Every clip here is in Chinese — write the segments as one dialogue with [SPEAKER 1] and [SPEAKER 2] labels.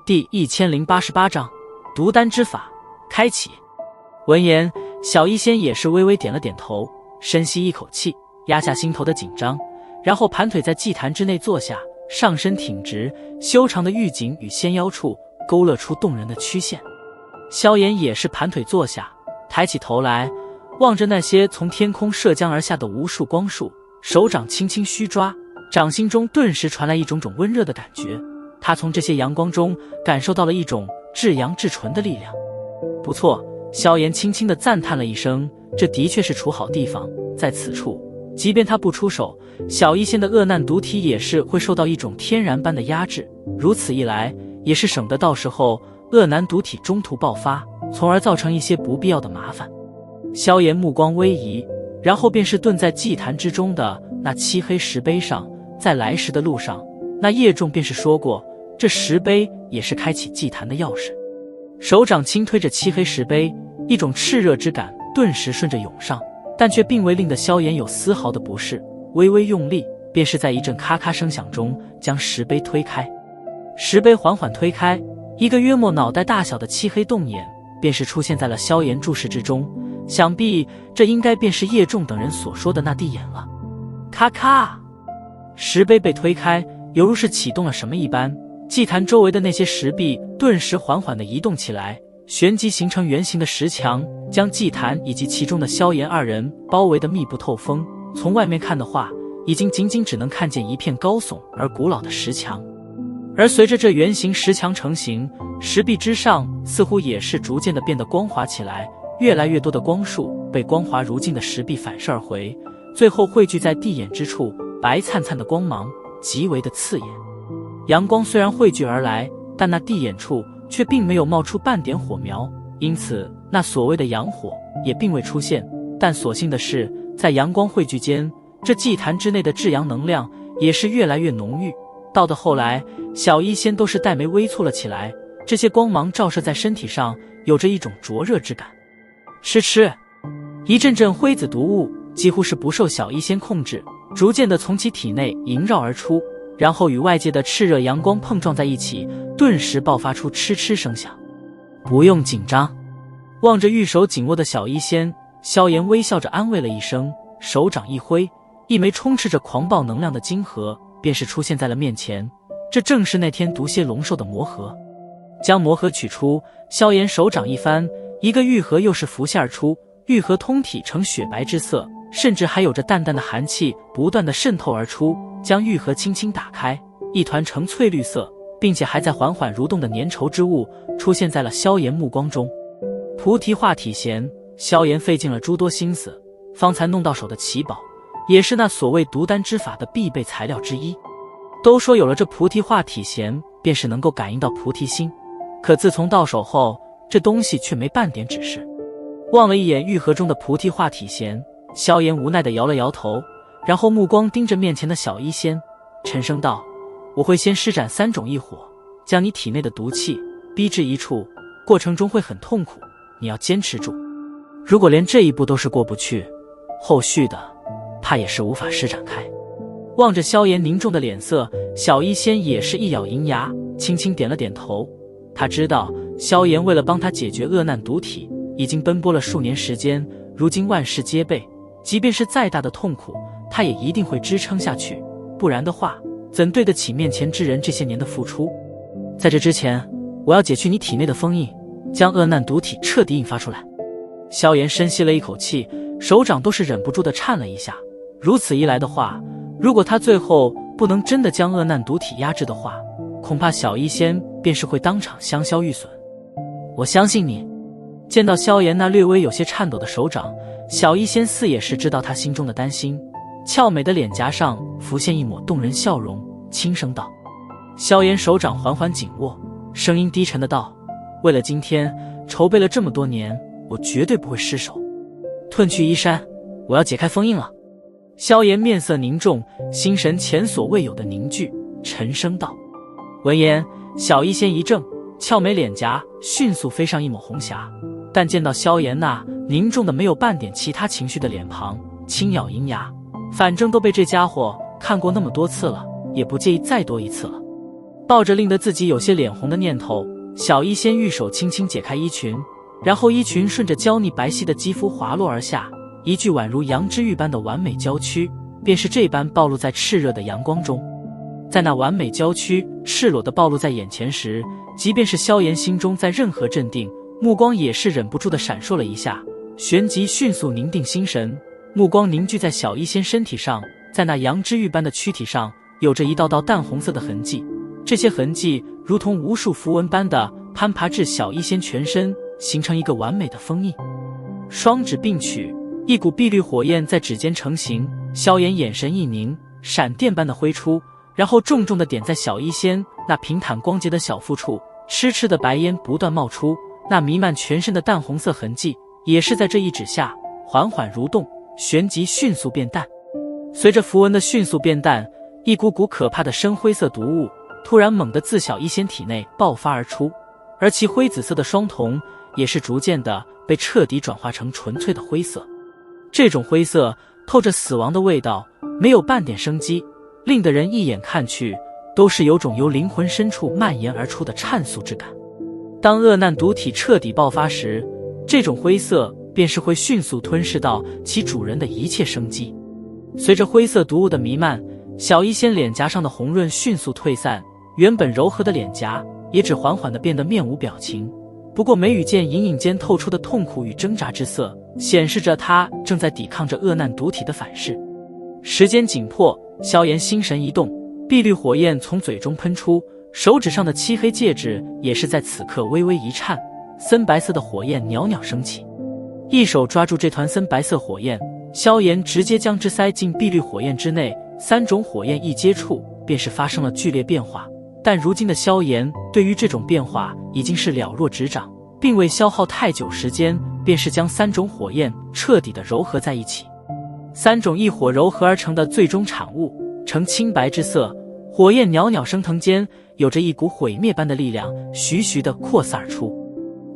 [SPEAKER 1] 第1088章毒丹之法开启。闻言，小医仙也是微微点了点头，深吸一口气，压下心头的紧张，然后盘腿在祭坛之内坐下，上身挺直，修长的玉颈与纤腰处勾勒出动人的曲线。萧炎也是盘腿坐下，抬起头来，望着那些从天空射将而下的无数光束，手掌轻轻虚抓，掌心中顿时传来一种种温热的感觉。他从这些阳光中感受到了一种至阳至纯的力量。不错，萧炎轻轻地赞叹了一声，这的确是处好地方。在此处，即便他不出手，小医仙的恶难毒体也是会受到一种天然般的压制，如此一来也是省得到时候恶难毒体中途爆发，从而造成一些不必要的麻烦。萧炎目光微移，然后便是顿在祭坛之中的那漆黑石碑上。在来时的路上，那叶仲便是说过，这石碑也是开启祭坛的钥匙。手掌轻推着漆黑石碑，一种炽热之感顿时顺着涌上，但却并未令得萧炎有丝毫的不适。微微用力，便是在一阵咔咔声响中将石碑推开。石碑缓缓推开，一个约莫脑袋大小的漆黑洞眼便是出现在了萧炎注视之中。想必这应该便是叶仲等人所说的那地眼了。咔咔，石碑被推开，犹如是启动了什么一般，祭坛周围的那些石壁顿时缓缓地移动起来，旋即形成圆形的石墙，将祭坛以及其中的萧炎二人包围得密不透风。从外面看的话，已经仅仅只能看见一片高耸而古老的石墙。而随着这圆形石墙成型，石壁之上似乎也是逐渐地变得光滑起来，越来越多的光束被光滑如镜的石壁反射而回，最后汇聚在地眼之处，白灿灿的光芒极为的刺眼。阳光虽然汇聚而来，但那地眼处却并没有冒出半点火苗，因此那所谓的阳火也并未出现。但所幸的是，在阳光汇聚间，这祭坛之内的至阳能量也是越来越浓郁。到的后来，小医仙都是黛眉微蹙了起来，这些光芒照射在身体上，有着一种灼热之感。吃，一阵阵灰紫毒雾几乎是不受小医仙控制，逐渐地从其体内萦绕而出，然后与外界的炽热阳光碰撞在一起，顿时爆发出嗤嗤声响。不用紧张，望着玉手紧握的小医仙，萧炎微笑着安慰了一声，手掌一挥，一枚充斥着狂暴能量的金盒便是出现在了面前。这正是那天毒蝎龙兽的魔盒。将魔盒取出，萧炎手掌一翻，一个玉盒又是浮现而出，玉盒通体呈雪白之色，甚至还有着淡淡的寒气不断的渗透而出。将玉盒轻轻打开，一团呈翠绿色并且还在缓缓蠕动的粘稠之物出现在了萧炎目光中。菩提化体弦，萧炎费尽了诸多心思方才弄到手的奇宝，也是那所谓毒丹之法的必备材料之一。都说有了这菩提化体弦便是能够感应到菩提心，可自从到手后，这东西却没半点指示。望了一眼玉盒中的菩提化体弦，萧炎无奈地摇了摇头，然后目光盯着面前的小医仙，沉声道：我会先施展3种异火，将你体内的毒气逼至一处，过程中会很痛苦，你要坚持住。如果连这一步都是过不去，后续的怕也是无法施展开。望着萧炎凝重的脸色，小医仙也是一咬银牙，轻轻点了点头。他知道萧炎为了帮他解决恶难毒体，已经奔波了数年时间，如今万事皆备，即便是再大的痛苦，他也一定会支撑下去，不然的话，怎对得起面前之人这些年的付出？在这之前，我要解去你体内的封印，将恶难毒体彻底引发出来。萧炎深吸了一口气，手掌都是忍不住地颤了一下。如此一来的话，如果他最后不能真的将恶难毒体压制的话，恐怕小医仙便是会当场香消玉损。我相信你。见到萧炎那略微有些颤抖的手掌，小医仙似也是知道他心中的担心，俏美的脸颊上浮现一抹动人笑容，轻声道。萧炎手掌缓缓紧握，声音低沉的道：为了今天，筹备了这么多年，我绝对不会失手。褪去衣衫，我要解开封印了。萧炎面色凝重，心神前所未有的凝聚，沉声道。闻言，小医仙一怔，俏美脸颊迅速飞上一抹红霞，但见到萧炎那凝重的没有半点其他情绪的脸庞，轻咬银牙，反正都被这家伙看过那么多次了，也不介意再多一次了。抱着令得自己有些脸红的念头，小医仙玉手轻轻解开衣裙，然后衣裙顺着娇腻白皙的肌肤滑落而下，一具宛如羊脂玉般的完美娇躯便是这般暴露在炽热的阳光中。在那完美娇躯赤裸地暴露在眼前时，即便是萧炎心中再任何镇定，目光也是忍不住地闪烁了一下，旋即迅速凝定心神，目光凝聚在小医仙身体上。在那羊脂玉般的躯体上有着一道道淡红色的痕迹，这些痕迹如同无数符文般的攀爬至小医仙全身，形成一个完美的封印。双指并取，一股碧绿火焰在指尖成型，萧炎眼神一凝，闪电般的挥出，然后重重地点在小医仙那平坦光洁的小腹处，痴痴的白烟不断冒出，那弥漫全身的淡红色痕迹也是在这一指下缓缓蠕动，旋即迅速变淡。随着符文的迅速变淡，一股股可怕的深灰色毒雾突然猛地自小医仙体内爆发而出，而其灰紫色的双瞳也是逐渐的被彻底转化成纯粹的灰色。这种灰色透着死亡的味道，没有半点生机，令得人一眼看去都是有种由灵魂深处蔓延而出的颤肃之感。当恶难毒体彻底爆发时，这种灰色便是会迅速吞噬到其主人的一切生机。随着灰色毒雾的弥漫，小医仙脸颊上的红润迅速退散，原本柔和的脸颊也只缓缓地变得面无表情。不过眉宇间隐隐间透出的痛苦与挣扎之色，显示着他正在抵抗着恶难毒体的反噬。时间紧迫，萧炎心神一动，碧绿火焰从嘴中喷出，手指上的漆黑戒指也是在此刻微微一颤，森白色的火焰袅袅升起。一手抓住这团森白色火焰，萧炎直接将之塞进碧绿火焰之内，三种火焰一接触便是发生了剧烈变化。但如今的萧炎对于这种变化已经是了若指掌，并未消耗太久时间，便是将三种火焰彻底的糅合在一起。三种异火糅合而成的最终产物呈青白之色，火焰袅袅升腾间有着一股毁灭般的力量徐徐地扩散而出。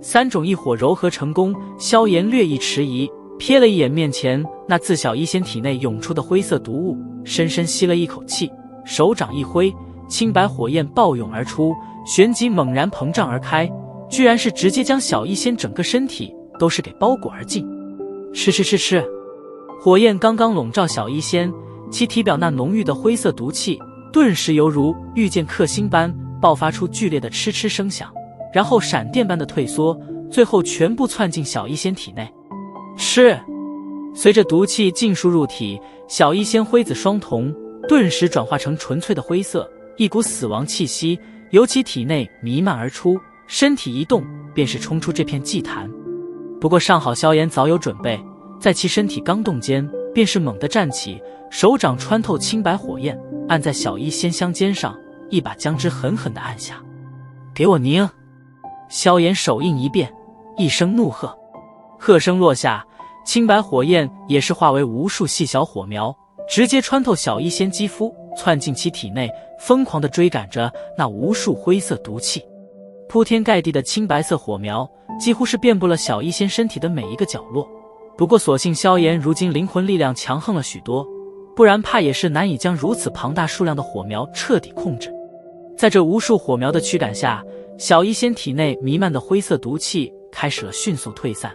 [SPEAKER 1] 三种异火糅合成功，萧炎略一迟疑，瞥了一眼面前那自小医仙体内涌出的灰色毒雾，深深吸了一口气，手掌一挥，青白火焰暴涌而出，旋即猛然膨胀而开，居然是直接将小医仙整个身体都是给包裹而尽。吃，火焰刚刚笼罩小医仙，其体表那浓郁的灰色毒气顿时犹如遇见克星般爆发出剧烈的嗤嗤声响，然后闪电般的退缩，最后全部窜进小医仙体内。随着毒气尽数入体，小医仙灰紫双瞳顿时转化成纯粹的灰色，一股死亡气息由其体内弥漫而出，身体一动便是冲出这片祭坛。不过尚好萧炎早有准备，在其身体刚动间便是猛地站起，手掌穿透青白火焰，按在小医仙香肩上，一把将之狠狠地按下。给我凝！萧炎手印一变，一声怒喝，喝声落下，青白火焰也是化为无数细小火苗，直接穿透小医仙肌肤，窜进其体内，疯狂地追赶着那无数灰色毒气。铺天盖地的青白色火苗几乎是遍布了小医仙身体的每一个角落。不过所幸萧炎如今灵魂力量强横了许多，不然怕也是难以将如此庞大数量的火苗彻底控制。在这无数火苗的驱赶下，小医仙体内弥漫的灰色毒气开始了迅速退散，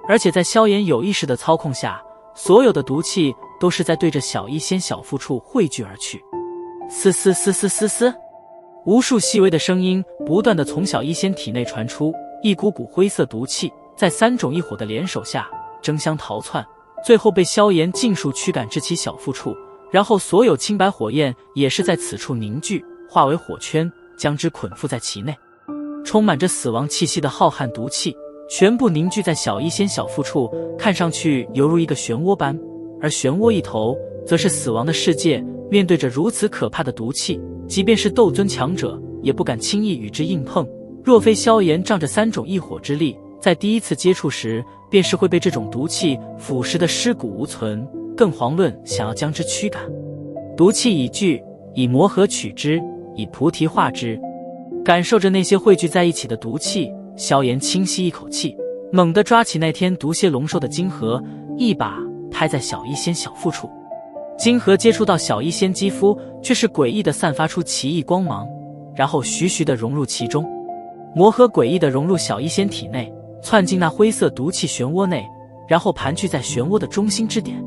[SPEAKER 1] 而且在萧炎有意识的操控下，所有的毒气都是在对着小医仙小腹处汇聚而去。嘶，无数细微的声音不断的从小医仙体内传出，一股股灰色毒气在三种异火的联手下争相逃窜，最后被萧炎尽数驱赶至其小腹处，然后所有青白火焰也是在此处凝聚，化为火圈，将之捆缚在其内。充满着死亡气息的浩瀚毒气全部凝聚在小医仙小腹处，看上去犹如一个漩涡般，而漩涡一头则是死亡的世界。面对着如此可怕的毒气，即便是斗尊强者也不敢轻易与之硬碰，若非萧炎仗着三种异火之力，在第一次接触时便是会被这种毒气腐蚀的尸骨无存，更遑论想要将之驱赶。毒气已聚，以魔核取之，以菩提化之。感受着那些汇聚在一起的毒气，萧炎轻吸一口气，猛地抓起那天毒蝎龙兽的金核，一把拍在小医仙小腹处。金核接触到小医仙肌肤，却是诡异地散发出奇异光芒，然后徐徐地融入其中。魔核诡异地融入小医仙体内，窜进那灰色毒气漩涡内，然后盘踞在漩涡的中心之点。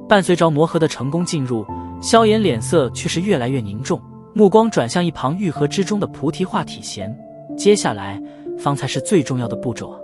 [SPEAKER 1] 伴随着魔核的成功进入，萧炎脸色却是越来越凝重，目光转向一旁玉盒之中的菩提化体弦。接下来方才是最重要的步骤啊！